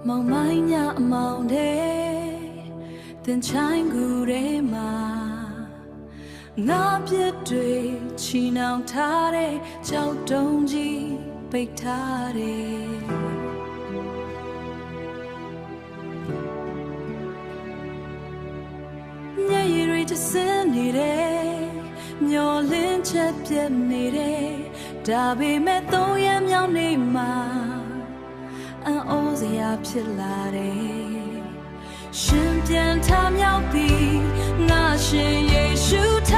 မောင်မိုင်းညအမောင်တဲ့တင်ချိုင်းကူထဲမှာငါပြစ်တွေချီနှောင်ထားတဲ့ကြောက်တုံးကြီးပိတ်ထားတယ်ညရည်တွေတစင်းနေတယ်မျောလင်းချက်ပြတ်နေတယ်ဒါပေမဲ့သုံးရမြောင်နေမှာအံ့ဩစရာဖြစ်လာတယ်ရှင်ပြန်ထမြောက်ပြီးငါရှင်ယေရှုထ